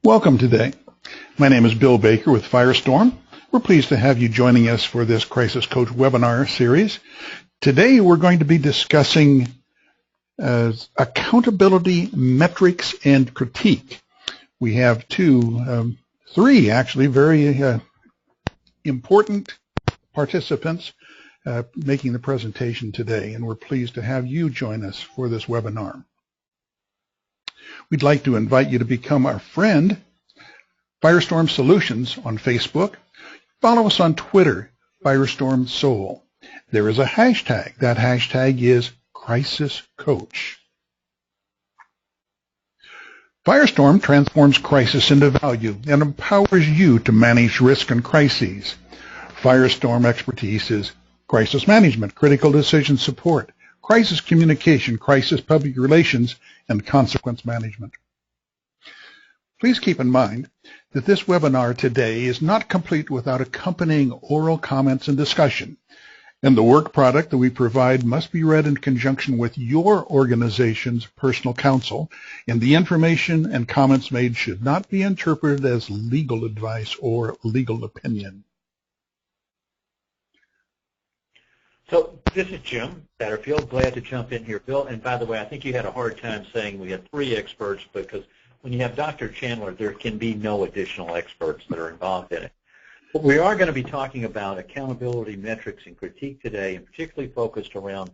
Welcome today. My name is Bill Baker with Firestorm. We're pleased to have you joining us for this Crisis Coach webinar series. Today we're going to be discussing accountability, metrics, and critique. We have three actually very important participants making the presentation today, and we're pleased to have you join us for this webinar. We'd like to invite you to become our friend, Firestorm Solutions on Facebook. Follow us on Twitter, Firestorm Soul. There is a hashtag. That hashtag is Crisis Coach. Firestorm transforms crisis into value and empowers you to manage risk and crises. Firestorm expertise is crisis management, critical decision support, crisis communication, crisis public relations, and consequence management. Please keep in mind that this webinar today is not complete without accompanying oral comments and discussion, and the work product that we provide must be read in conjunction with your organization's personal counsel, and the information and comments made should not be interpreted as legal advice or legal opinion. So this is Jim Satterfield. Glad to jump in here, Bill. And by the way, I think you had a hard time saying we had three experts because when you have Dr. Chandler, there can be no additional experts that are involved in it. But we are going to be talking about accountability metrics and critique today, and particularly focused around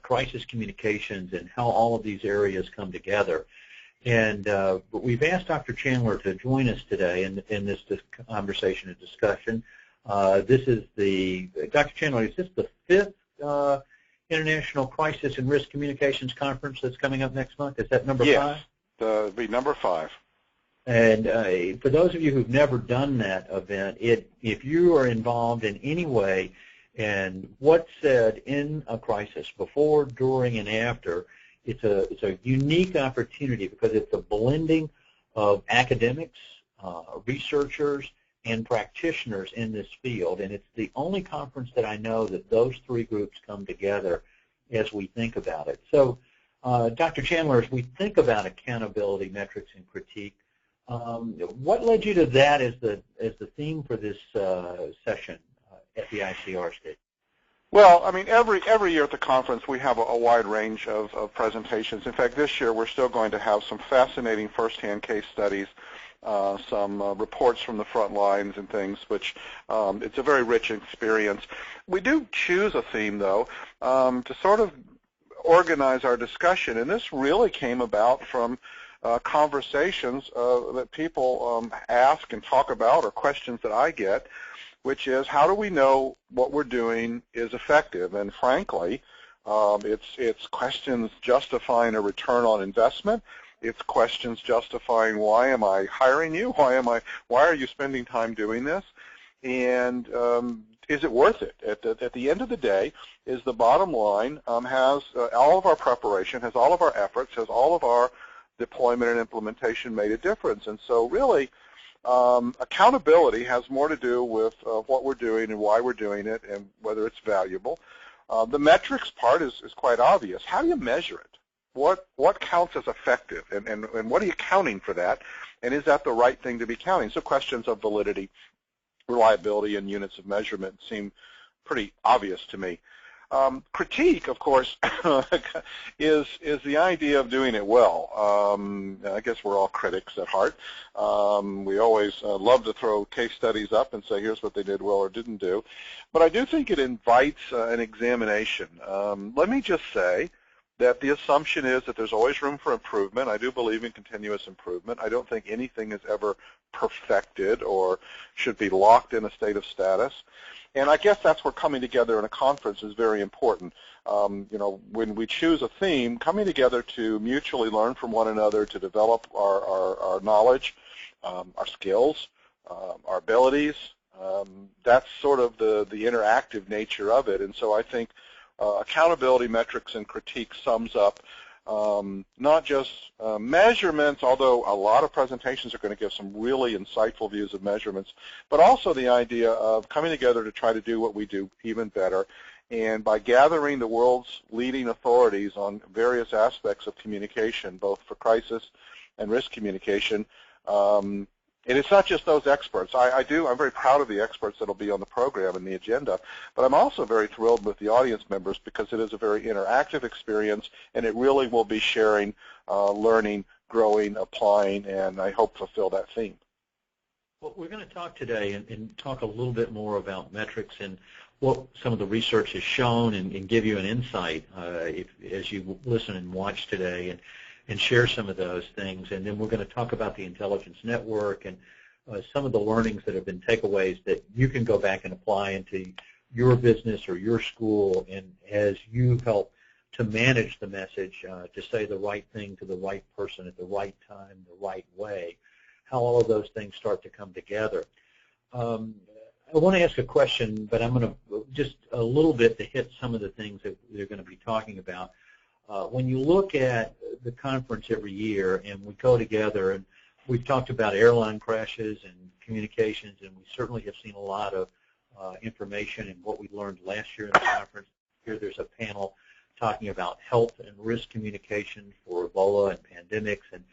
crisis communications and how all of these areas come together. And but we've asked Dr. Chandler to join us today in this conversation and discussion. This is Dr. Chandler, is this the fifth International Crisis and Risk Communications Conference that's coming up next month? Is that number 5? Yes, it'll be number 5. And for those of you who've never done that event, if you are involved in any way in what's said in a crisis, before, during, and after, it's a unique opportunity because it's a blending of academics, researchers, and practitioners in this field, and it's the only conference that I know that those three groups come together as we think about it. So, Dr. Chandler, as we think about accountability, metrics, and critique, what led you to that as the theme for this session at the ICR stage? Well, I mean, every year at the conference we have a wide range of presentations. In fact, this year we're still going to have some fascinating first-hand case studies, some reports from the front lines and things, which it's a very rich experience. We do choose a theme, though, to sort of organize our discussion, and this really came about from conversations that people ask and talk about, or questions that I get, which is, how do we know what we're doing is effective? And frankly, it's questions justifying a return on investment. It's questions justifying, why am I hiring you? Why are you spending time doing this? And is it worth it? At the end of the day, is the bottom line, has all of our preparation, has all of our efforts, has all of our deployment and implementation made a difference? And so really, accountability has more to do with what we're doing and why we're doing it and whether it's valuable. The metrics part is quite obvious. How do you measure it? What counts as effective, and what are you counting for that, and is that the right thing to be counting? So questions of validity, reliability, and units of measurement seem pretty obvious to me. Critique, of course, is the idea of doing it well. I guess we're all critics at heart. We always love to throw case studies up and say, here's what they did well or didn't do. But I do think it invites an examination. Let me just say that the assumption is that there's always room for improvement. I do believe in continuous improvement. I don't think anything is ever perfected or should be locked in a state of status. And I guess that's where coming together in a conference is very important. When we choose a theme, coming together to mutually learn from one another, to develop our knowledge, our skills, our abilities, that's sort of the interactive nature of it. And so I think accountability, metrics, and critique sums up not just measurements, although a lot of presentations are going to give some really insightful views of measurements, but also the idea of coming together to try to do what we do even better. And by gathering the world's leading authorities on various aspects of communication, both for crisis and risk communication. And it's not just those experts. I'm very proud of the experts that will be on the program and the agenda, but I'm also very thrilled with the audience members because it is a very interactive experience, and it really will be sharing, learning, growing, applying, and I hope fulfill that theme. Well, we're going to talk today and talk a little bit more about metrics and what some of the research has shown and give you an insight as you listen and watch today and share some of those things. And then we're going to talk about the intelligence network and some of the learnings that have been takeaways that you can go back and apply into your business or your school, and as you help to manage the message, to say the right thing to the right person at the right time, the right way, how all of those things start to come together. I want to ask a question, but I'm going to just a little bit to hit some of the things that they're going to be talking about. When you look at the conference every year and we go together, and we've talked about airline crashes and communications, and we certainly have seen a lot of information and what we learned last year in the conference. Here there's a panel talking about health and risk communication for Ebola and pandemics, and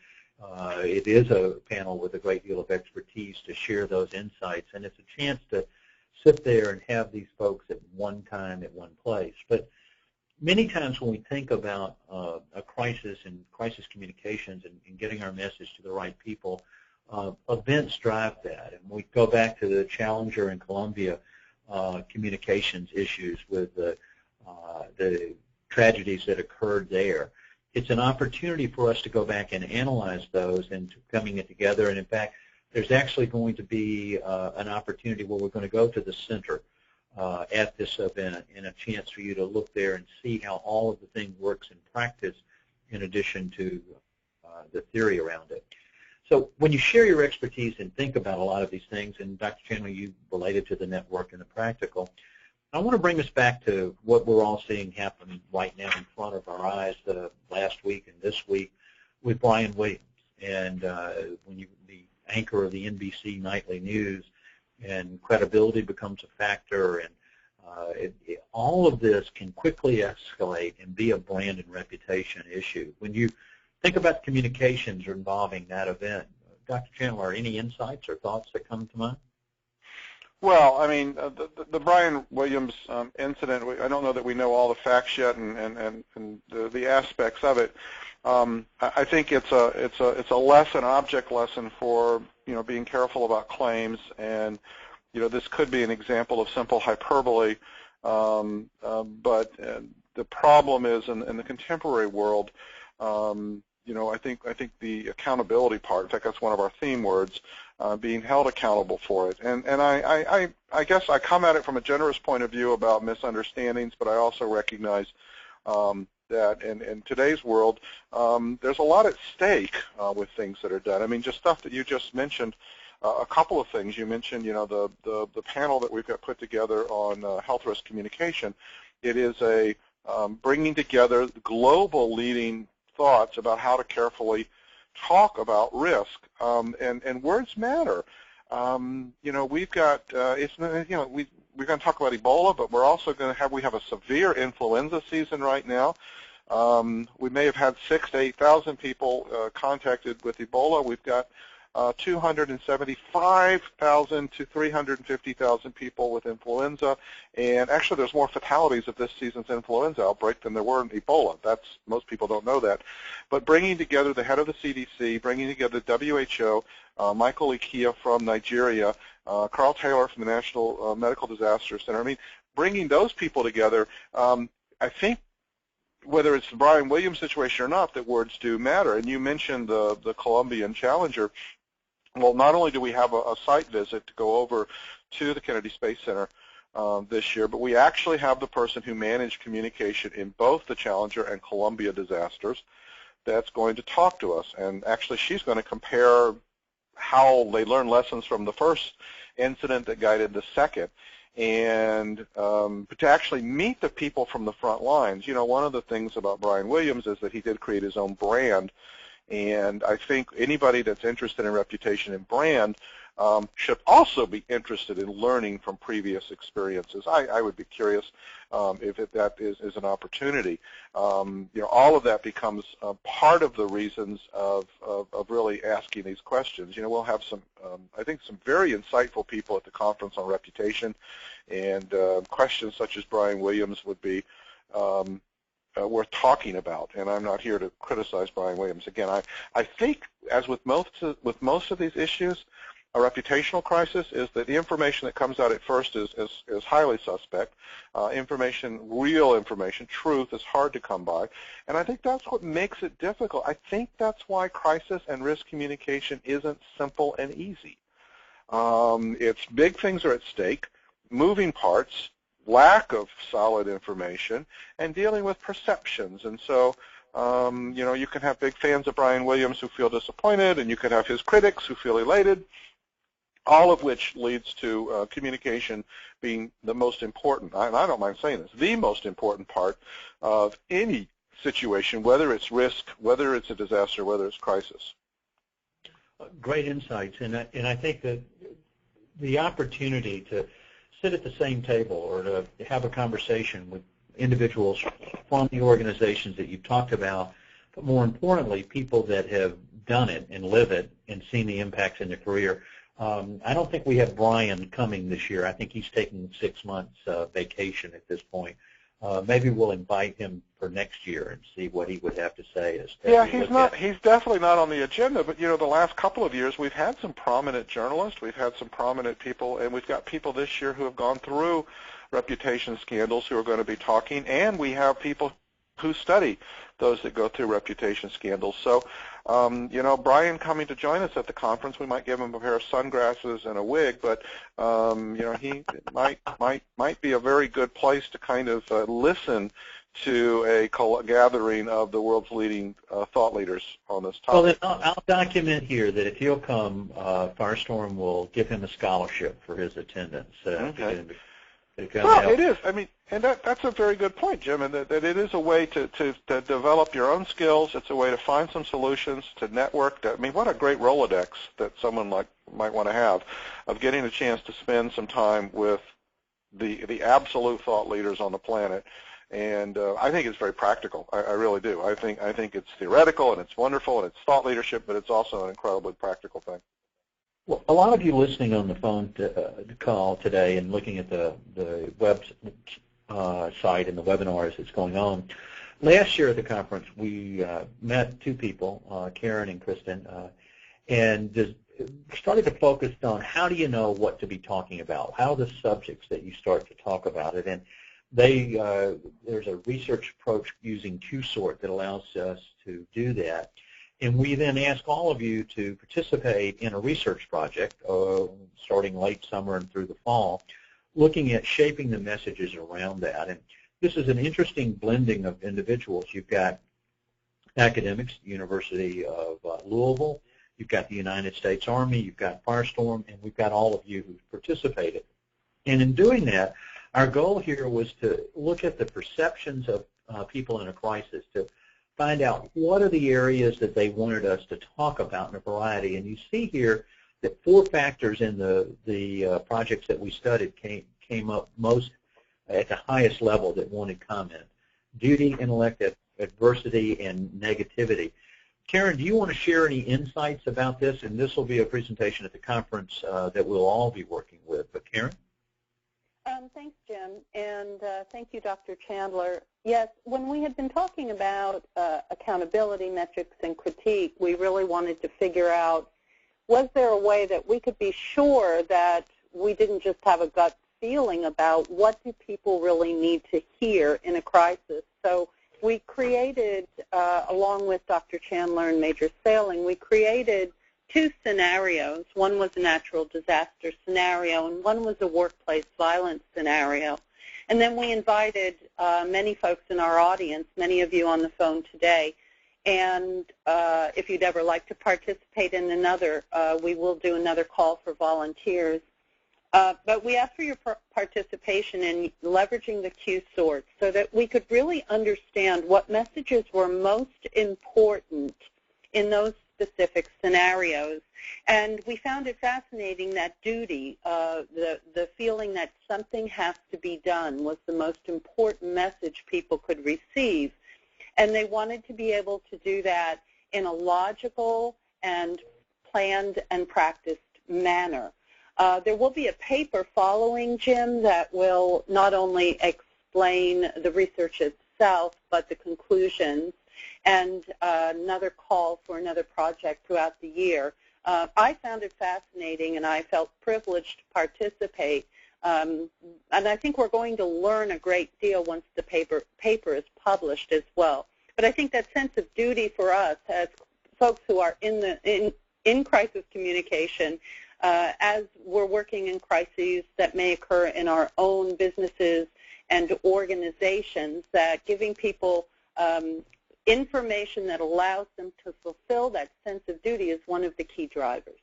it is a panel with a great deal of expertise to share those insights, and it's a chance to sit there and have these folks at one time at one place. But many times when we think about a crisis and crisis communications and getting our message to the right people, events drive that. And we go back to the Challenger and Columbia communications issues with the tragedies that occurred there. It's an opportunity for us to go back and analyze those and coming it together. And in fact, there's actually going to be an opportunity where we're going to go to the center at this event, and a chance for you to look there and see how all of the thing works in practice in addition to the theory around it. So when you share your expertise and think about a lot of these things, and Dr. Chandler, you related to the network and the practical, I want to bring us back to what we're all seeing happen right now in front of our eyes last week and this week with Brian Williams, and the anchor of the NBC Nightly News, and credibility becomes a factor, and all of this can quickly escalate and be a brand and reputation issue. When you think about communications involving that event, Dr. Chandler, any insights or thoughts that come to mind? Well, I mean, the Brian Williams incident, I don't know that we know all the facts yet and the aspects of it. I think it's a lesson, object lesson for being careful about claims, and this could be an example of simple hyperbole, but the problem is in the contemporary world. I think the accountability part, in fact, that's one of our theme words, being held accountable for it. And I guess I come at it from a generous point of view about misunderstandings, but I also recognize that in today's world, there's a lot at stake with things that are done. I mean, just stuff that you just mentioned, a couple of things. You mentioned, the panel that we've got put together on health risk communication. It is a bringing together global leading thoughts about how to carefully talk about risk, and words matter. We've got we're going to talk about Ebola, but we're also going to have a severe influenza season right now. We may have had 6,000 to 8,000 people contacted with Ebola. We've got 275,000 to 350,000 people with influenza, and actually there's more fatalities of this season's influenza outbreak than there were in Ebola. Most people don't know that. But bringing together the head of the CDC, bringing together the WHO, Michael Ikia from Nigeria, Carl Taylor from the National Medical Disaster Center, I mean, bringing those people together, I think whether it's the Brian Williams situation or not, that words do matter. And you mentioned the Colombian Challenger. Well, not only do we have a site visit to go over to the Kennedy Space Center this year, but we actually have the person who managed communication in both the Challenger and Columbia disasters that's going to talk to us. And actually she's going to compare how they learned lessons from the first incident that guided the second, and but to actually meet the people from the front lines. One of the things about Brian Williams is that he did create his own brand. And I think anybody that's interested in reputation and brand, should also be interested in learning from previous experiences. I would be curious if that is an opportunity. All of that becomes part of the reasons of really asking these questions. We'll have some, I think, some very insightful people at the conference on reputation, and questions such as Brian Williams would be worth talking about. And I'm not here to criticize Brian Williams. Again, I think, as with most of these issues, a reputational crisis is that the information that comes out at first is highly suspect. Real information, truth, is hard to come by. And I think that's what makes it difficult. I think that's why crisis and risk communication isn't simple and easy. It's big things are at stake, moving parts, lack of solid information, and dealing with perceptions. And so, you can have big fans of Brian Williams who feel disappointed, and you could have his critics who feel elated, all of which leads to communication being the most important, and I don't mind saying this, the most important part of any situation, whether it's risk, whether it's a disaster, whether it's crisis. Great insights, and I think that the opportunity to sit at the same table or to have a conversation with individuals from the organizations that you've talked about, but more importantly, people that have done it and live it and seen the impacts in their career. I don't think we have Brian coming this year. I think he's taking 6 months vacation at this point. Maybe we'll invite him for next year and see what he would have to say. He's definitely not on the agenda, but the last couple of years we've had some prominent journalists, we've had some prominent people, and we've got people this year who have gone through reputation scandals who are going to be talking, and we have people who study those that go through reputation scandals. So, Brian coming to join us at the conference, we might give him a pair of sunglasses and a wig, but he might be a very good place to kind of listen to a gathering of the world's leading thought leaders on this topic. Well, then I'll document here that if he'll come, Firestorm will give him a scholarship for his attendance. Okay. Well, it is. I mean, and that's a very good point, Jim, and that it is a way to develop your own skills. It's a way to find some solutions, to network. I mean, what a great Rolodex that someone might want to have of getting a chance to spend some time with the absolute thought leaders on the planet. And I think it's very practical. I really do. I think it's theoretical and it's wonderful and it's thought leadership, but it's also an incredibly practical thing. Well, a lot of you listening on the phone call today and looking at the web site and the webinars that's going on, last year at the conference we met two people, Karen and Kristen, and just started to focus on how do you know what to be talking about, how are the subjects that you start to talk about it. And there's a research approach using QSORT that allows us to do that. And we then ask all of you to participate in a research project starting late summer and through the fall, looking at shaping the messages around that. And this is an interesting blending of individuals. You've got academics, University of Louisville, you've got the United States Army, you've got Firestorm, and we've got all of you who've participated. And in doing that, our goal here was to look at the perceptions of people in a crisis, to find out what are the areas that they wanted us to talk about in a variety. And you see here that 4 factors in the projects that we studied came up most at the highest level that wanted comment: duty, intellect, adversity, and negativity. Karen, do you want to share any insights about this? And this will be a presentation at the conference that we'll all be working with. But Karen? Thanks, Jim, and thank you, Dr. Chandler. Yes, when we had been talking about accountability metrics and critique, we really wanted to figure out, was there a way that we could be sure that we didn't just have a gut feeling about what do people really need to hear in a crisis. So we created, along with Dr. Chandler and Major Sailing, we created 2 scenarios. One was a natural disaster scenario, and one was a workplace violence scenario. And then we invited many folks in our audience, many of you on the phone today, and if you'd ever like to participate in another, we will do another call for volunteers. But we asked for your participation in leveraging the QSORT so that we could really understand what messages were most important in those specific scenarios. And we found it fascinating that duty, the feeling that something has to be done, was the most important message people could receive. And they wanted to be able to do that in a logical and planned and practiced manner. There will be a paper following, Jim, that will not only explain the research itself, but the conclusions, and another call for another project throughout the year. I found it fascinating, and I felt privileged to participate. And I think we're going to learn a great deal once the paper is published as well. But I think that sense of duty for us as folks who are in crisis communication, as we're working in crises that may occur in our own businesses and organizations, that giving people information that allows them to fulfill that sense of duty is one of the key drivers.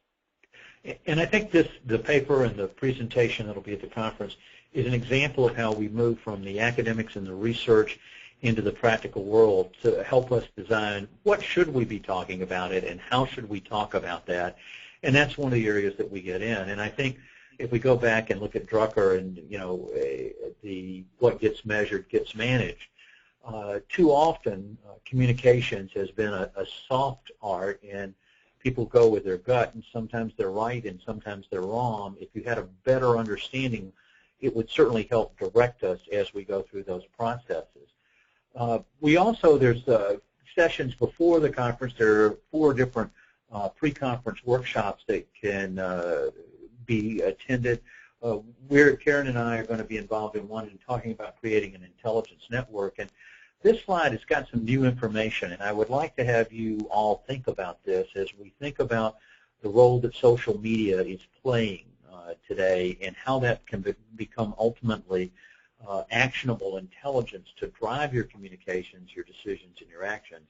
And I think the paper and the presentation that will be at the conference is an example of how we move from the academics and the research into the practical world to help us design what should we be talking about it and how should we talk about that. And that's one of the areas that we get in. And I think if we go back and look at Drucker and, what gets measured gets managed, too often communications has been a soft art, and people go with their gut, and sometimes they're right and sometimes they're wrong. If you had a better understanding, it would certainly help direct us as we go through those processes. There's sessions before the conference. There are 4 different pre-conference workshops that can be attended. Karen and I are going to be involved in one and talking about creating an intelligence network. And this slide has got some new information, and I would like to have you all think about this as we think about the role that social media is playing today and how that can become ultimately actionable intelligence to drive your communications, your decisions, and your actions.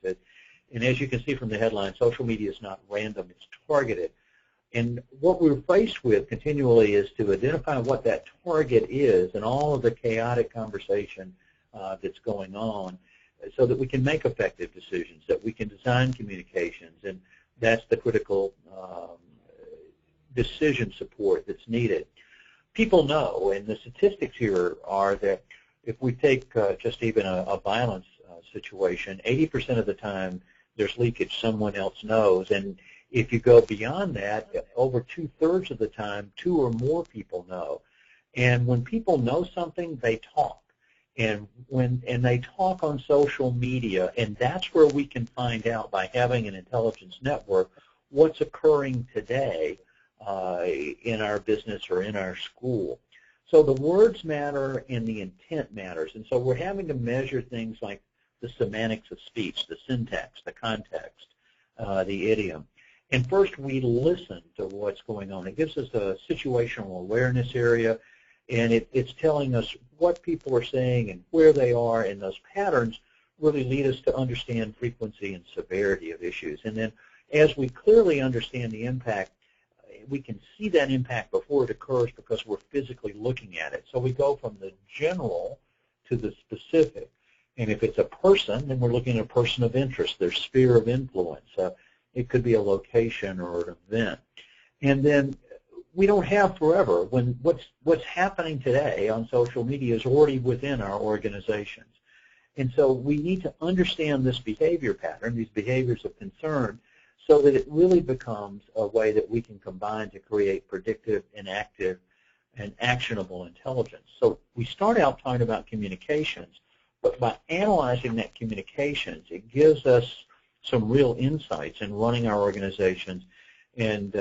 And as you can see from the headline, social media is not random, it's targeted. And what we're faced with continually is to identify what that target is and all of the chaotic conversation that's going on so that we can make effective decisions, that we can design communications, and that's the critical decision support that's needed. People know, and the statistics here are that if we take just even a violence situation, 80% of the time there's leakage, someone else knows, and if you go beyond that, over 2/3 of the time, 2 or more people know. And when people know something, they talk. And they talk on social media, and that's where we can find out by having an intelligence network what's occurring today in our business or in our school. So the words matter and the intent matters. And so we're having to measure things like the semantics of speech, the syntax, the context, the idiom. And first, we listen to what's going on. It gives us a situational awareness area, and it's telling us what people are saying and where they are, and those patterns really lead us to understand frequency and severity of issues. And then as we clearly understand the impact, we can see that impact before it occurs because we're physically looking at it. So we go from the general to the specific. And if it's a person, then we're looking at a person of interest, their sphere of influence. It could be a location or an event. And then we don't have forever. When what's happening today on social media is already within our organizations. And so we need to understand this behavior pattern, these behaviors of concern, so that it really becomes a way that we can combine to create predictive and active and actionable intelligence. So we start out talking about communications, but by analyzing that communications, it gives us some real insights in running our organizations. And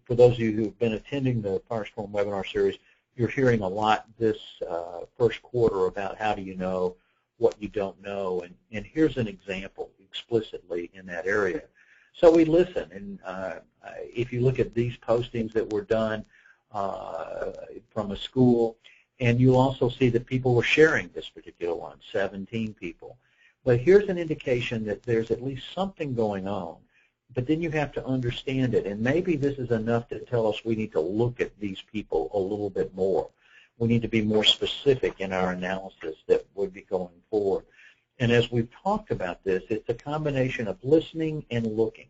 for those of you who've been attending the Firestorm webinar series, you're hearing a lot this first quarter about how do you know what you don't know. And here's an example explicitly in that area. So we listen, and if you look at these postings that were done from a school, and you'll also see that people were sharing this particular one, 17 people. But here's an indication that there's at least something going on, but then you have to understand it, and maybe this is enough to tell us we need to look at these people a little bit more. We need to be more specific in our analysis that would be going forward. And as we've talked about this, it's a combination of listening and looking.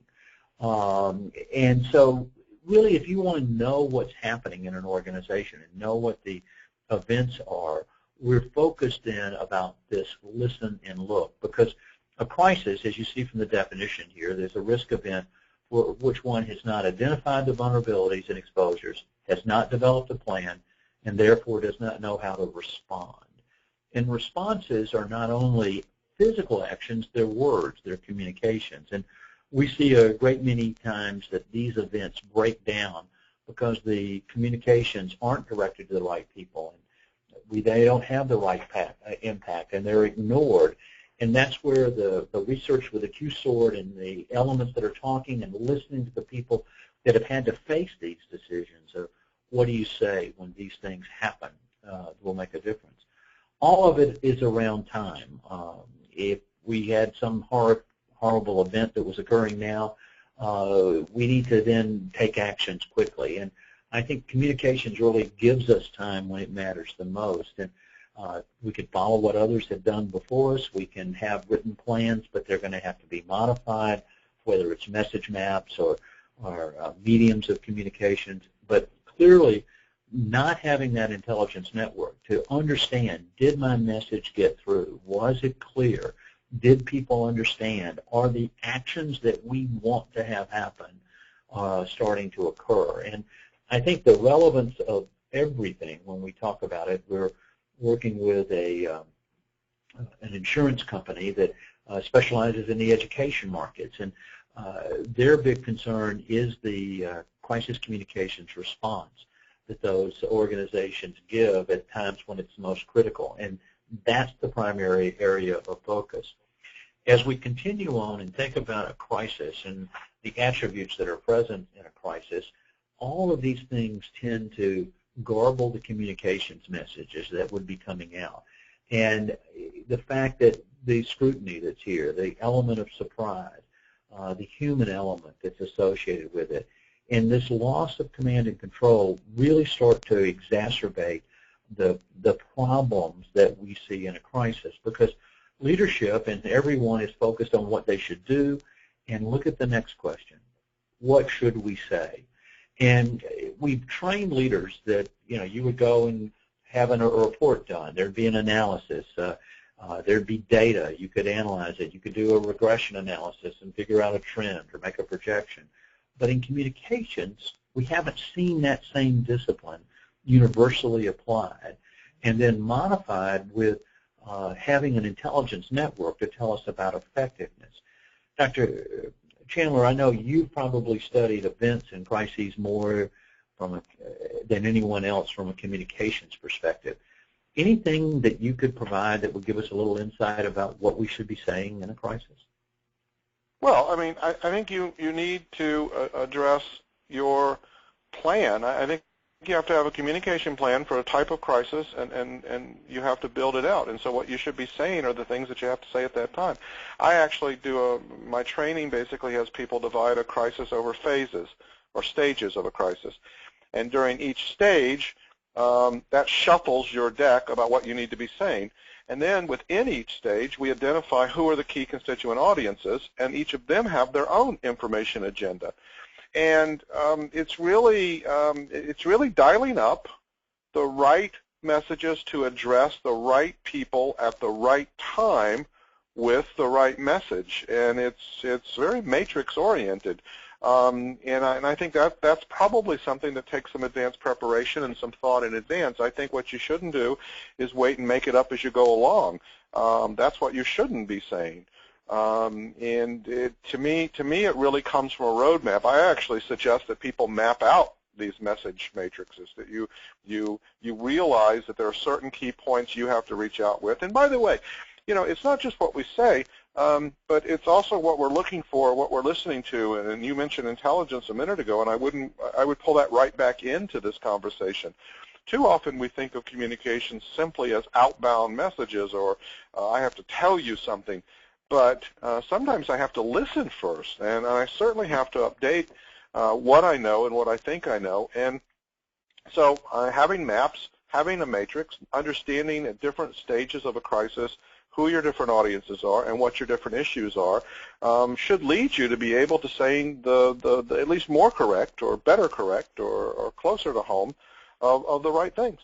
And so really, if you want to know what's happening in an organization and know what the events are, we're focused in about this listen and look, because a crisis, as you see from the definition here, there's a risk event for which one has not identified the vulnerabilities and exposures, has not developed a plan, and therefore does not know how to respond. And responses are not only physical actions, they're words, they're communications. And we see a great many times that these events break down because the communications aren't directed to the right people. They don't have the right impact, and they're ignored. And that's where the research with the Q-sword and the elements that are talking and listening to the people that have had to face these decisions of what do you say when these things happen will make a difference. All of it is around time. If we had some horrible event that was occurring now, we need to then take actions quickly. And I think communications really gives us time when it matters the most. And we could follow what others have done before us. We can have written plans, but they're going to have to be modified, whether it's message maps or mediums of communications. But clearly, not having that intelligence network to understand, did my message get through? Was it clear? Did people understand? Are the actions that we want to have happen starting to occur? And I think the relevance of everything when we talk about it, we're working with an insurance company that specializes in the education markets, and their big concern is the crisis communications response that those organizations give at times when it's most critical, and that's the primary area of focus. As we continue on and think about a crisis and the attributes that are present in a crisis, all of these things tend to garble the communications messages that would be coming out. And the fact that the scrutiny that's here, the element of surprise, the human element that's associated with it, and this loss of command and control really start to exacerbate the problems that we see in a crisis, because leadership and everyone is focused on what they should do. And look at the next question. What should we say? And we've trained leaders that, you would go and have a report done. There'd be an analysis. There'd be data. You could analyze it. You could do a regression analysis and figure out a trend or make a projection. But in communications, we haven't seen that same discipline universally applied and then modified with having an intelligence network to tell us about effectiveness. Dr. Chandler, I know you've probably studied events and crises more than anyone else from a communications perspective. Anything that you could provide that would give us a little insight about what we should be saying in a crisis? Well, I mean, I think you need to address your plan. I think you have to have a communication plan for a type of crisis, and you have to build it out. And so what you should be saying are the things that you have to say at that time. I actually my training basically has people divide a crisis over phases or stages of a crisis. And during each stage, that shuffles your deck about what you need to be saying. And then within each stage, we identify who are the key constituent audiences, and each of them have their own information agenda. And it's really dialing up the right messages to address the right people at the right time with the right message. And it's very matrix oriented. And I think that's probably something that takes some advanced preparation and some thought in advance. I think what you shouldn't do is wait and make it up as you go along. That's what you shouldn't be saying. To me, it really comes from a roadmap. I actually suggest that people map out these message matrices, that you realize that there are certain key points you have to reach out with. And by the way, it's not just what we say, but it's also what we're looking for, what we're listening to. And you mentioned intelligence a minute ago, and I would pull that right back into this conversation. Too often we think of communication simply as outbound messages, or I have to tell you something. But sometimes I have to listen first, and I certainly have to update what I know and what I think I know. And so having maps, having a matrix, understanding at different stages of a crisis who your different audiences are and what your different issues are, should lead you to be able to saying the at least more correct or better correct or closer to home of the right things.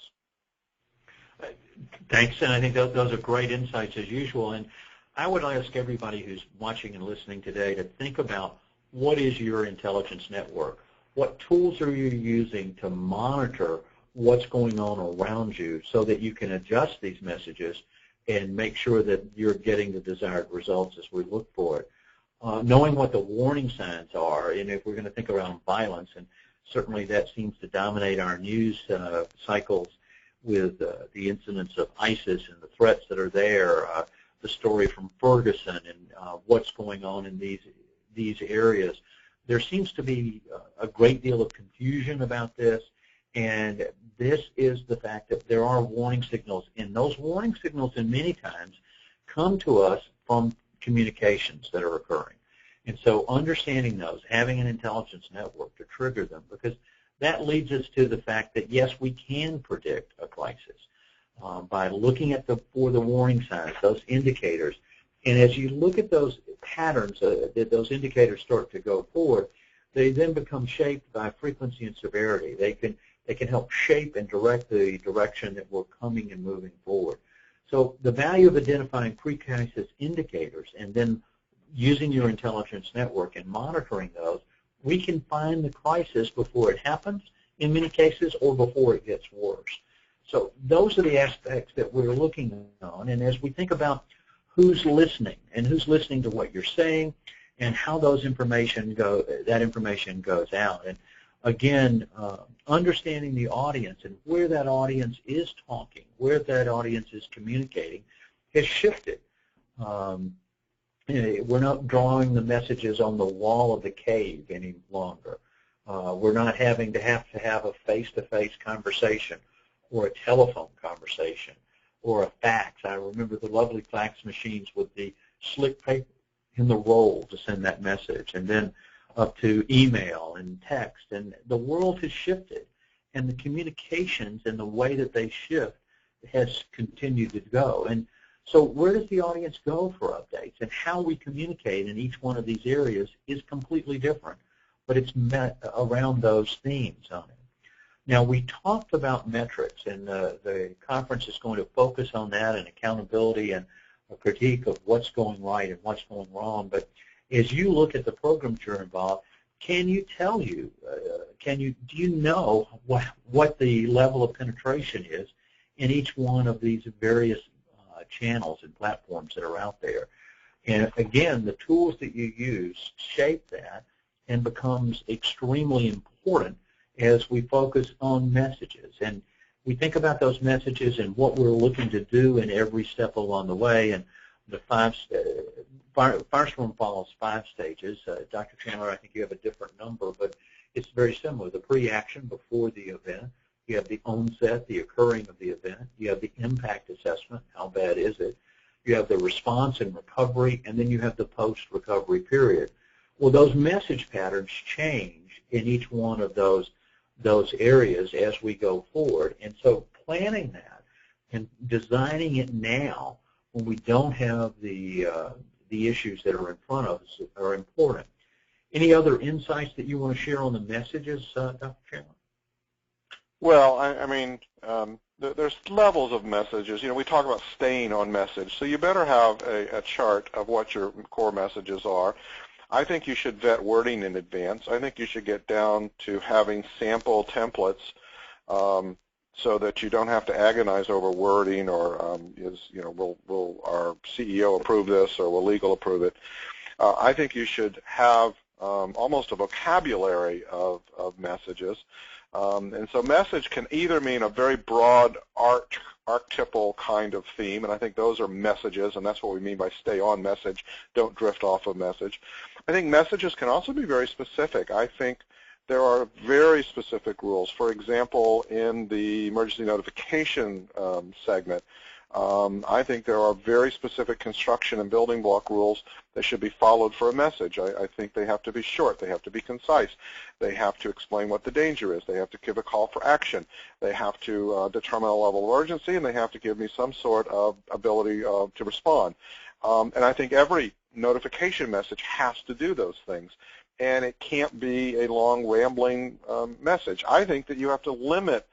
Thanks, and I think those are great insights as usual. And I would ask everybody who's watching and listening today to think about what is your intelligence network? What tools are you using to monitor what's going on around you so that you can adjust these messages and make sure that you're getting the desired results as we look for it? Knowing what the warning signs are, and if we're going to think around violence, and certainly that seems to dominate our news cycles with the incidents of ISIS and the threats that are there, the story from Ferguson and what's going on in these areas. There seems to be a great deal of confusion about this, and this is the fact that there are warning signals, and those warning signals in many times come to us from communications that are occurring. And so understanding those, having an intelligence network to trigger them, because that leads us to the fact that, yes, we can predict a crisis by looking at for the warning signs, those indicators. And as you look at those patterns, that those indicators start to go forward, they then become shaped by frequency and severity. They can help shape and direct the direction that we're coming and moving forward. So the value of identifying pre-crisis indicators and then using your intelligence network and monitoring those, we can find the crisis before it happens in many cases or before it gets worse. So those are the aspects that we're looking on. And as we think about who's listening and who's listening to what you're saying and how that information goes out. And again, understanding the audience and where that audience is talking, where that audience is communicating has shifted. We're not drawing the messages on the wall of the cave any longer. We're not having to have a face-to-face conversation or a telephone conversation or a fax. I remember the lovely fax machines with the slick paper in the roll to send that message, and then up to email and text. And the world has shifted, and the communications and the way that they shift has continued to go. And so where does the audience go for updates? And how we communicate in each one of these areas is completely different, but it's met around those themes on it. Now, we talked about metrics, and the conference is going to focus on that and accountability and a critique of what's going right and what's going wrong. But as you look at the programs you're involved, do you know what the level of penetration is in each one of these various channels and platforms that are out there? And again, the tools that you use shape that and becomes extremely important as we focus on messages. And we think about those messages and what we're looking to do in every step along the way. And the Firestorm follows 5 stages. Dr. Chandler, I think you have a different number, but it's very similar. The pre-action before the event. You have the onset, the occurring of the event. You have the impact assessment, how bad is it? You have the response and recovery, and then you have the post-recovery period. Well, those message patterns change in each one of those areas as we go forward. And so planning that and designing it now when we don't have the issues that are in front of us are important. Any other insights that you want to share on the messages, Dr. Chandler? Well, I mean, there's levels of messages. We talk about staying on message, so you better have a chart of what your core messages are. I think you should vet wording in advance. I think you should get down to having sample templates so that you don't have to agonize over wording or will our CEO approve this or will legal approve it. I think you should have almost a vocabulary of messages. And so message can either mean a very broad archetypal kind of theme, and I think those are messages, and that's what we mean by stay on message, don't drift off of message. I think messages can also be very specific. I think there are very specific rules. For example, in the emergency notification segment, I think there are very specific construction and building block rules that should be followed for a message. I think they have to be short. They have to be concise. They have to explain what the danger is. They have to give a call for action. They have to determine a level of urgency, and they have to give me some sort of ability to respond. And I think every notification message has to do those things. And it can't be a long, rambling message. I think that you have to limit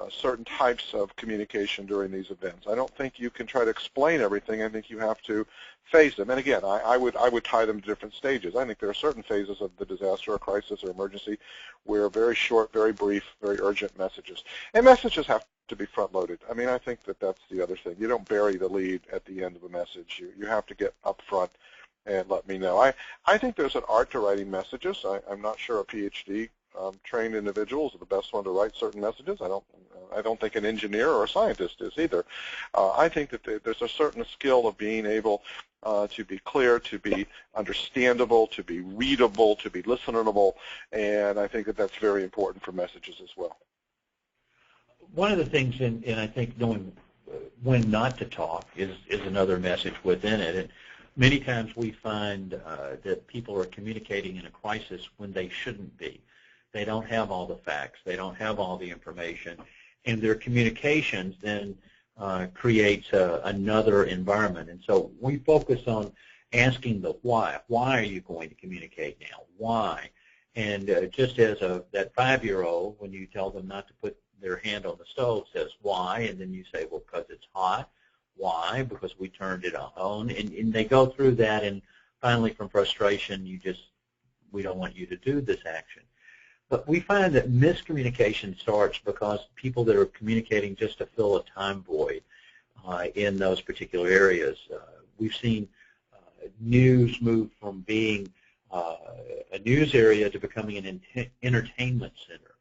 certain types of communication during these events. I don't think you can try to explain everything. I think you have to phase them. And again, I would tie them to different stages. I think there are certain phases of the disaster or crisis or emergency where very short, very brief, very urgent messages. And messages have to be front-loaded. I mean, I think that that's the other thing. You don't bury the lead at the end of a message. You have to get up front and let me know. I think there's an art to writing messages. I'm not sure a PhD trained individual is the best one to write certain messages. I don't think an engineer or a scientist is either. I think that there's a certain skill of being able to be clear, to be understandable, to be readable, to be listenable, and I think that that's very important for messages as well. One of the things, and I think knowing when not to talk is another message within it. And many times we find that people are communicating in a crisis when they shouldn't be. They don't have all the facts. They don't have all the information. And their communications then creates another environment. And so we focus on asking the why. Why are you going to communicate now? Why? And just as that 5-year-old, when you tell them not to put their hand on the stove, says why, and then you say, well, because it's hot. Why? Because we turned it on. And they go through that, and finally from frustration, we don't want you to do this action. But we find that miscommunication starts because people that are communicating just to fill a time void in those particular areas. We've seen news move from being a news area to becoming an entertainment center,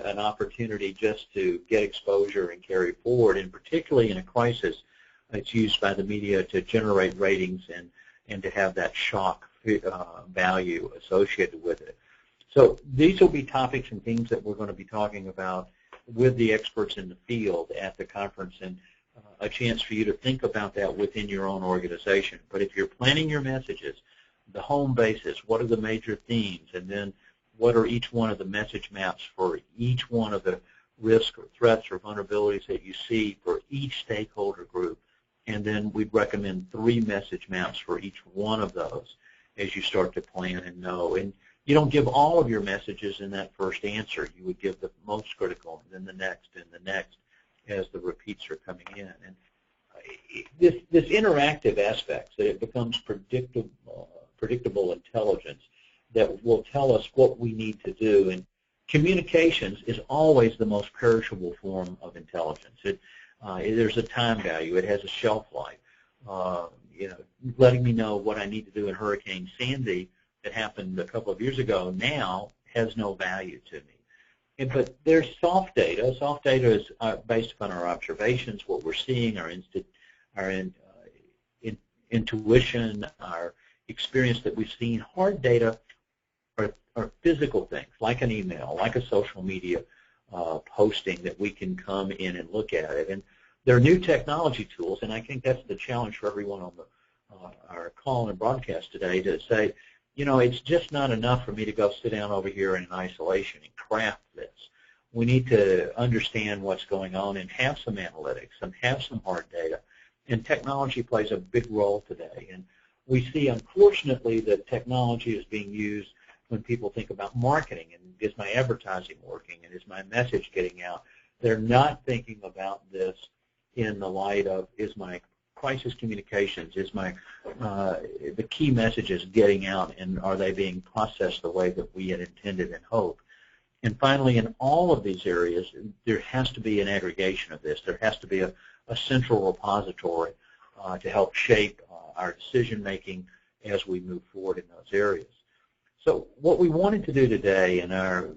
an opportunity just to get exposure and carry forward, and particularly in a crisis, it's used by the media to generate ratings and to have that shock value associated with it. So these will be topics and themes that we're going to be talking about with the experts in the field at the conference, and a chance for you to think about that within your own organization. But if you're planning your messages, the home basis, what are the major themes, and then what are each one of the message maps for each one of the risks or threats or vulnerabilities that you see for each stakeholder group, and then we'd recommend 3 message maps for each one of those as you start to plan and know. And you don't give all of your messages in that first answer. You would give the most critical, and then the next, and the next, as the repeats are coming in. And this interactive aspect, that it becomes predictable intelligence that will tell us what we need to do. And communications is always the most perishable form of intelligence. There's a time value. It has a shelf life. Letting me know what I need to do in Hurricane Sandy that happened a couple of years ago now has no value to me. But there's soft data. Soft data is based upon our observations, what we're seeing, our intuition, our experience that we've seen. Hard data are physical things, like an email, like a social media posting that we can come in and look at it. And there are new technology tools, and I think that's the challenge for everyone on our call and broadcast today, to say, it's just not enough for me to go sit down over here in isolation and craft this. We need to understand what's going on and have some analytics and have some hard data. And technology plays a big role today. And we see, unfortunately, that technology is being used when people think about marketing, and is my advertising working, and is my message getting out? They're not thinking about this in the light of, is my crisis communications, is my the key messages getting out, and are they being processed the way that we had intended and hoped? And finally, in all of these areas, there has to be an aggregation of this. There has to be a central repository to help shape our decision-making as we move forward in those areas. So what we wanted to do today in our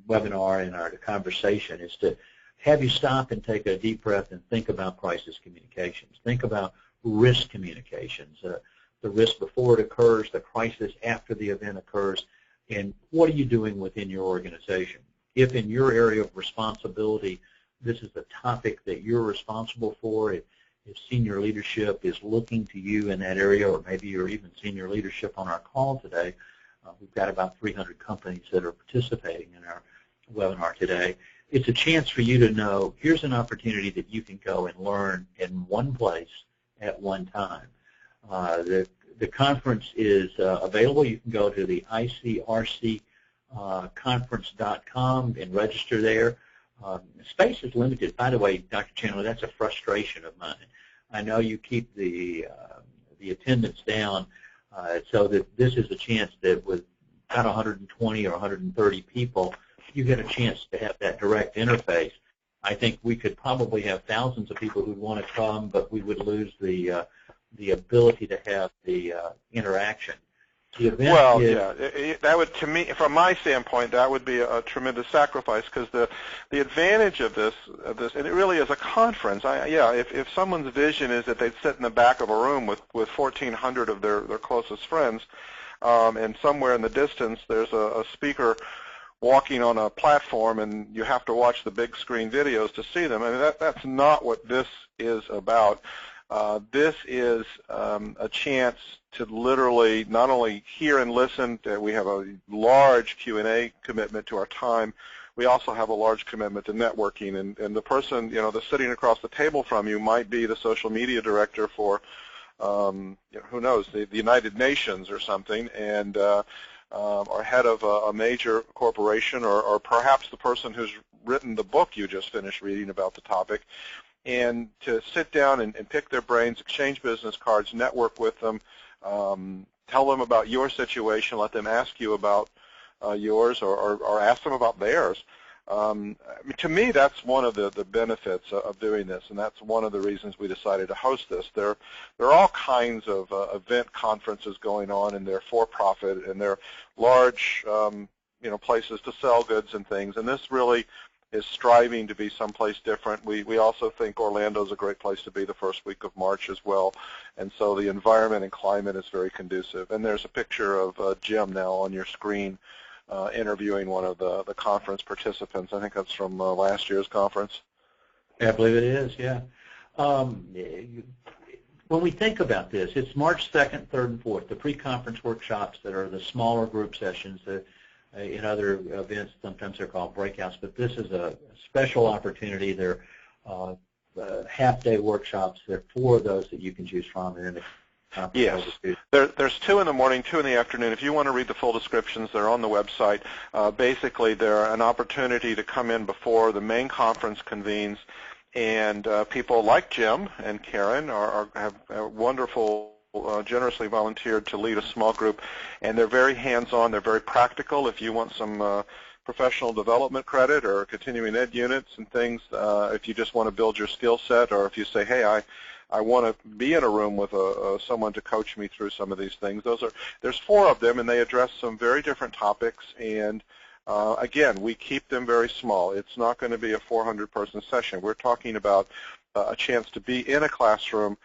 webinar and our conversation is to have you stop and take a deep breath and think about crisis communications. Think about risk communications, the risk before it occurs, the crisis after the event occurs, and what are you doing within your organization? If in your area of responsibility this is a topic that you're responsible for, if senior leadership is looking to you in that area, or maybe you're even senior leadership on our call today, we've got about 300 companies that are participating in our webinar today. It's a chance for you to know, here's an opportunity that you can go and learn in one place at one time. The conference is available. You can go to the icrcconference.com and register there. Space is limited. By the way, Dr. Chandler, that's a frustration of mine. I know you keep the attendance down so that this is a chance that with about 120 or 130 people, you get a chance to have that direct interface. I think we could probably have thousands of people who want to come, but we would lose the ability to have the interaction. The event that would, to me, from my standpoint, that would be a tremendous sacrifice, because the advantage of this, and it really is a conference. If someone's vision is that they'd sit in the back of a room with 1,400 of their closest friends, and somewhere in the distance there's a speaker walking on a platform, and you have to watch the big screen videos to see them. I mean, that's not what this is about. This is a chance to literally not only hear and listen. We have a large Q&A commitment to our time. We also have a large commitment to networking. And the person, that's sitting across the table from you might be the social media director for, who knows, the United Nations or something, and or head of a major corporation, or perhaps the person who's written the book you just finished reading about the topic. And to sit down and pick their brains, exchange business cards, network with them, tell them about your situation, let them ask you about yours, or ask them about theirs. To me, that's one of the benefits of doing this, and that's one of the reasons we decided to host this. There are all kinds of event conferences going on, and they're for-profit, and they're large places to sell goods and things, and this really is striving to be someplace different. We also think Orlando's a great place to be the first week of March as well, and so the environment and climate is very conducive. And there's a picture of Jim now on your screen interviewing one of the conference participants. I think that's from last year's conference. I believe it is, yeah. When we think about this, it's March 2nd, 3rd, and 4th, the pre-conference workshops that are the smaller group sessions. In other events, sometimes they're called breakouts, but this is a special opportunity. They're half-day workshops. There are 4 of those that you can choose from. And yes, there's 2 in the morning, 2 in the afternoon. If you want to read the full descriptions, they're on the website. Basically, they're an opportunity to come in before the main conference convenes, and people like Jim and Karen have wonderful, generously volunteered to lead a small group, and they're very hands-on. They're very practical. If you want some professional development credit or continuing ed units and things, if you just want to build your skill set, or if you say, hey, I want to be in a room with someone to coach me through some of these things. There's 4 of them, and they address some very different topics, and again, we keep them very small. It's not going to be a 400-person session. We're talking about a chance to be in a classroom,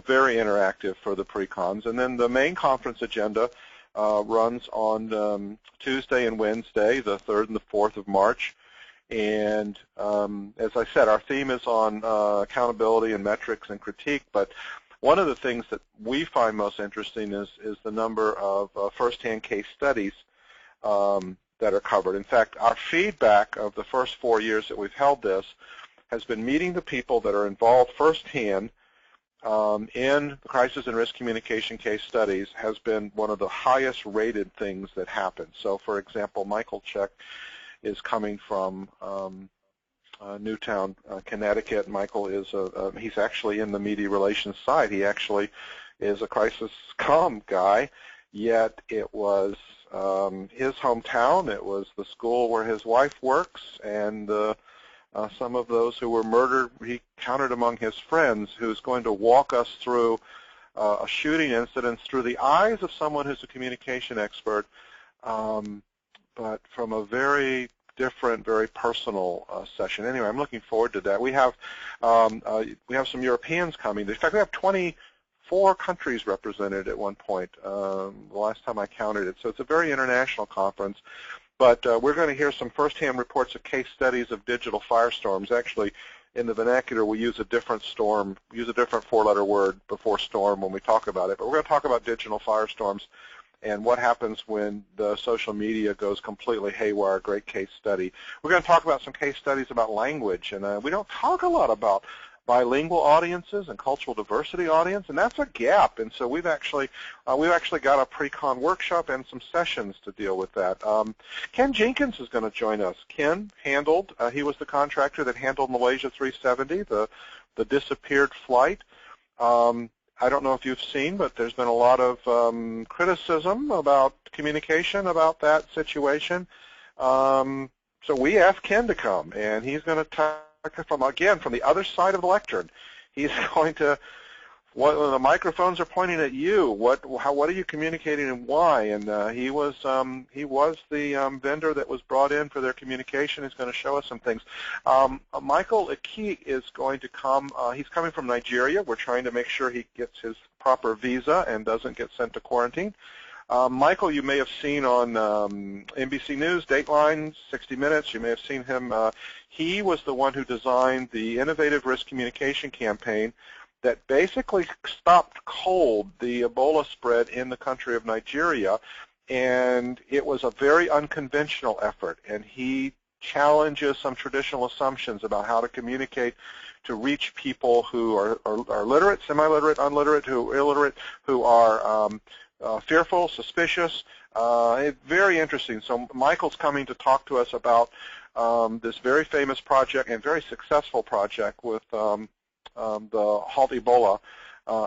very interactive for the pre-cons. And then the main conference agenda runs on Tuesday and Wednesday, the 3rd and the 4th of March. And as I said, our theme is on accountability and metrics and critique, but one of the things that we find most interesting is the number of first-hand case studies that are covered. In fact, our feedback of the first 4 years that we've held this has been meeting the people that are involved firsthand in the crisis and risk communication case studies has been one of the highest rated things that happen. So, for example, Michael Check is coming from Newtown, Connecticut. Michael is he's actually in the media relations side. He actually is a crisis comm guy, yet it was his hometown. It was the school where his wife works, and some of those who were murdered, he counted among his friends, who's going to walk us through a shooting incident through the eyes of someone who's a communication expert, but from a very different, very personal session. Anyway, I'm looking forward to that. We have some Europeans coming. In fact, we have 24 countries represented at one point, the last time I counted it. So it's a very international conference. But we're going to hear some firsthand reports of case studies of digital firestorms. Actually, in the vernacular, we use a different storm, use a different four-letter word before storm when we talk about it. But we're going to talk about digital firestorms and what happens when the social media goes completely haywire. Great case study. We're going to talk about some case studies about language, and we don't talk a lot about bilingual audiences and cultural diversity audience, and that's a gap. And so we've actually got a pre-con workshop and some sessions to deal with that. Ken Jenkins is going to join us. Ken handled, he was the contractor that handled Malaysia 370, the disappeared flight. I don't know if you've seen, but there's been a lot of criticism about communication about that situation. So we asked Ken to come, and he's going to talk from the other side of the lectern. He's going to, when the microphones are pointing at you, what are you communicating and why? And he was the vendor that was brought in for their communication. He's going to show us some things. Michael Ike is going to come. He's coming from Nigeria. We're trying to make sure he gets his proper visa and doesn't get sent to quarantine. Michael, you may have seen on NBC News, Dateline, 60 Minutes. You may have seen him. He was the one who designed the innovative risk communication campaign that basically stopped cold the Ebola spread in the country of Nigeria, and it was a very unconventional effort, and he challenges some traditional assumptions about how to communicate to reach people who are literate, semi-literate, unliterate, illiterate, who are fearful, suspicious. Very interesting. So Michael's coming to talk to us about this very famous project and very successful project with the Halt Ebola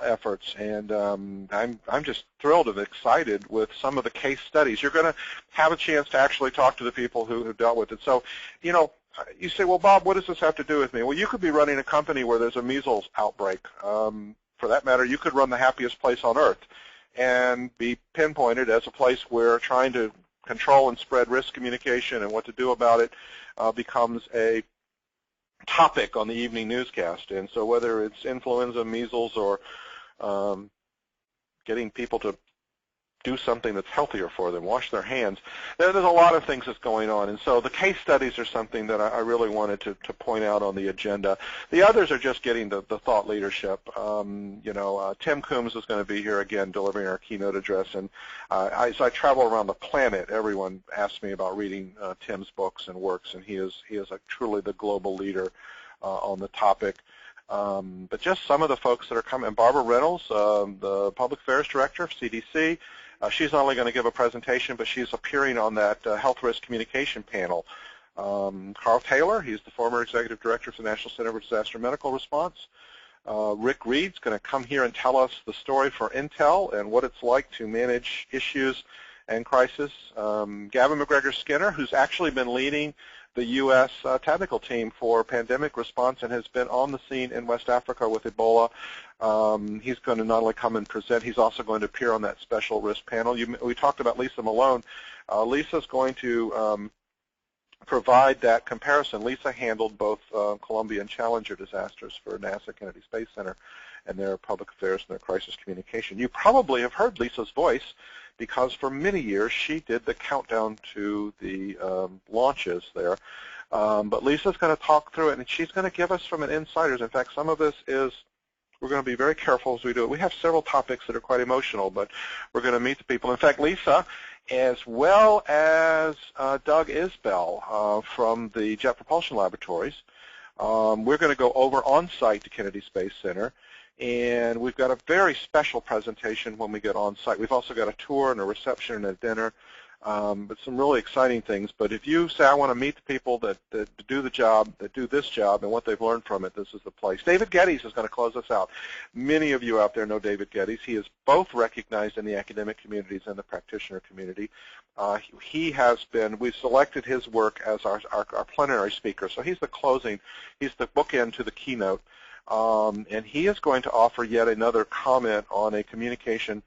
efforts, and I'm just thrilled and excited with some of the case studies. You're going to have a chance to actually talk to the people who dealt with it. So, you know, you say, well, Bob, what does this have to do with me? Well, you could be running a company where there's a measles outbreak. For that matter, you could run the happiest place on earth and be pinpointed as a place where trying to control and spread risk communication and what to do about it becomes a topic on the evening newscast. And so whether it's influenza, measles, or getting people to do something that's healthier for them, wash their hands, there's a lot of things that's going on. And so the case studies are something that I really wanted to point out on the agenda. The others are just getting the thought leadership. Tim Coombs is going to be here again delivering our keynote address. And as I travel around the planet, everyone asks me about reading Tim's books and works, and he is truly the global leader on the topic. But just some of the folks that are coming, and Barbara Reynolds, the Public Affairs Director of CDC, she's not only going to give a presentation, but she's appearing on that health risk communication panel. Carl Taylor, he's the former Executive Director for the National Center for Disaster Medical Response. Rick Reed's going to come here and tell us the story for Intel and what it's like to manage issues and crisis. Gavin McGregor-Skinner, who's actually been leading the U.S. technical team for pandemic response and has been on the scene in West Africa with Ebola. He's going to not only come and present, he's also going to appear on that special risk panel. We talked about Lisa Malone. Lisa's going to provide that comparison. Lisa handled both Columbia and Challenger disasters for NASA Kennedy Space Center and their public affairs and their crisis communication. You probably have heard Lisa's voice because for many years she did the countdown to the launches there. But Lisa's going to talk through it, and she's going to give us from an insider's. In fact, some of this is, we're going to be very careful as we do it. We have several topics that are quite emotional, but we're going to meet the people. In fact, Lisa, as well as Doug Isbell from the Jet Propulsion Laboratories, we're going to go over on-site to Kennedy Space Center. And we've got a very special presentation when we get on site. We've also got a tour and a reception and a dinner, but some really exciting things. But if you say, I want to meet the people that do the job, that do this job, and what they've learned from it, this is the place. David Geddes is going to close us out. Many of you out there know David Geddes. He is both recognized in the academic communities and the practitioner community. He has been, we've selected his work as our plenary speaker. So he's the closing, he's the bookend to the keynote. And he is going to offer yet another comment on a communication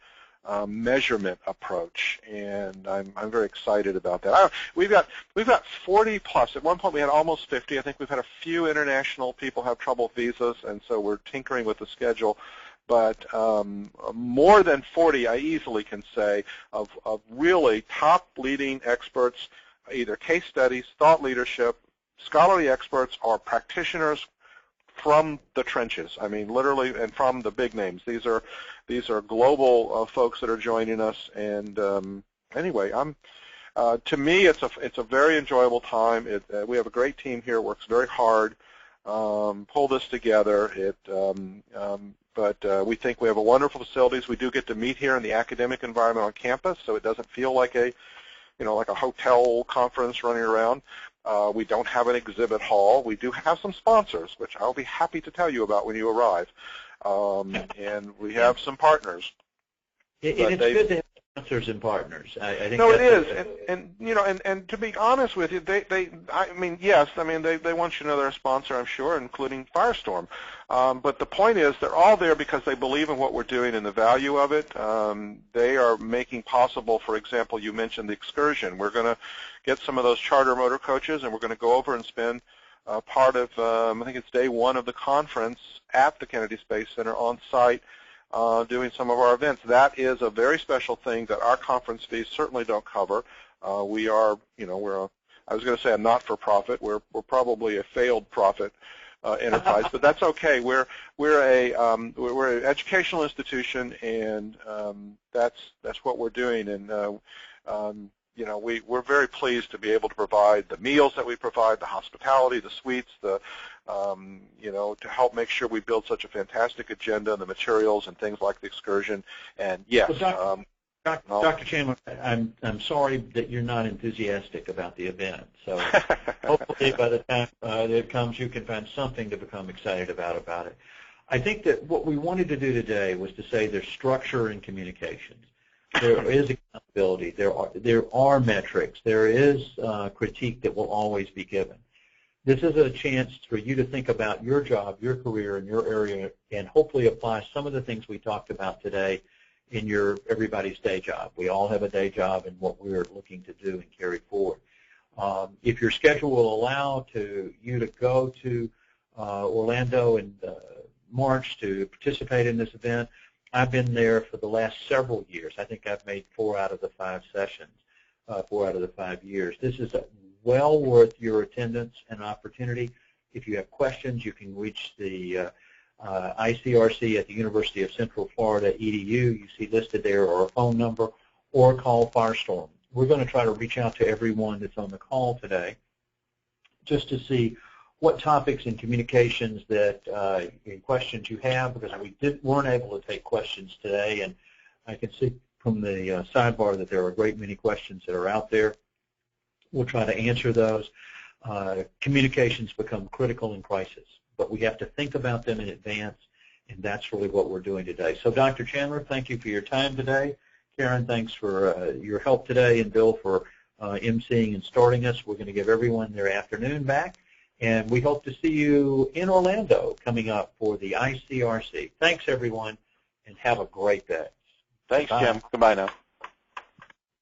measurement approach, and I'm very excited about that. We've got 40 plus. At one point we had almost 50. I think we've had a few international people have trouble with visas, and so we're tinkering with the schedule. But more than 40, I easily can say, of really top leading experts either case studies, thought leadership, scholarly experts, or practitioners from the trenches. I mean, literally, and from the big names. These are global folks that are joining us. And anyway, to me, it's a very enjoyable time. We have a great team here. Works very hard. Pull this together. But we think we have a wonderful facilities. We do get to meet here in the academic environment on campus, so it doesn't feel like a hotel conference running around. We don't have an exhibit hall. We do have some sponsors, which I'll be happy to tell you about when you arrive. And we have some partners. It's good to have sponsors and partners. I think no, it is, and to be honest with you, they want you to know they're a sponsor, I'm sure, including Firestorm. But the point is, they're all there because they believe in what we're doing and the value of it. They are making possible, for example, you mentioned the excursion. We're going to get some of those charter motor coaches, and we're going to go over and spend part of, I think it's day one of the conference at the Kennedy Space Center on site, doing some of our events. That is a very special thing that our conference fees certainly don't cover. We are, I was going to say a not-for-profit. We're probably a failed profit enterprise, but that's okay. We're an educational institution, and that's what we're doing. And we're very pleased to be able to provide the meals that we provide, the hospitality, the suites, to help make sure we build such a fantastic agenda and the materials and things like the excursion. And yes, well, Dr. Chandler, I'm sorry that you're not enthusiastic about the event. So hopefully by the time it comes, you can find something to become excited about it. I think that what we wanted to do today was to say there's structure in communications. There is accountability. There are metrics. There is critique that will always be given. This is a chance for you to think about your job, your career, and your area, and hopefully apply some of the things we talked about today in everybody's day job. We all have a day job and what we're looking to do and carry forward. If your schedule will allow you to go to Orlando in March to participate in this event, I've been there for the last several years. I think I've made 4 out of the 5 sessions, 4 out of the 5 years. This is well worth your attendance and opportunity. If you have questions, you can reach the ICRC at the University of Central Florida EDU. You see listed there, or a phone number, or call Firestorm. We're going to try to reach out to everyone that's on the call today just to see what topics and communications and questions you have, because we weren't able to take questions today, and I can see from the sidebar that there are a great many questions that are out there. We'll try to answer those. Communications become critical in crisis, but we have to think about them in advance, and that's really what we're doing today. So, Dr. Chandler, thank you for your time today. Karen, thanks for your help today, and Bill for emceeing and starting us. We're going to give everyone their afternoon back, and we hope to see you in Orlando coming up for the ICRC. Thanks, everyone, and have a great day. Thanks, Bye. Jim. Goodbye now.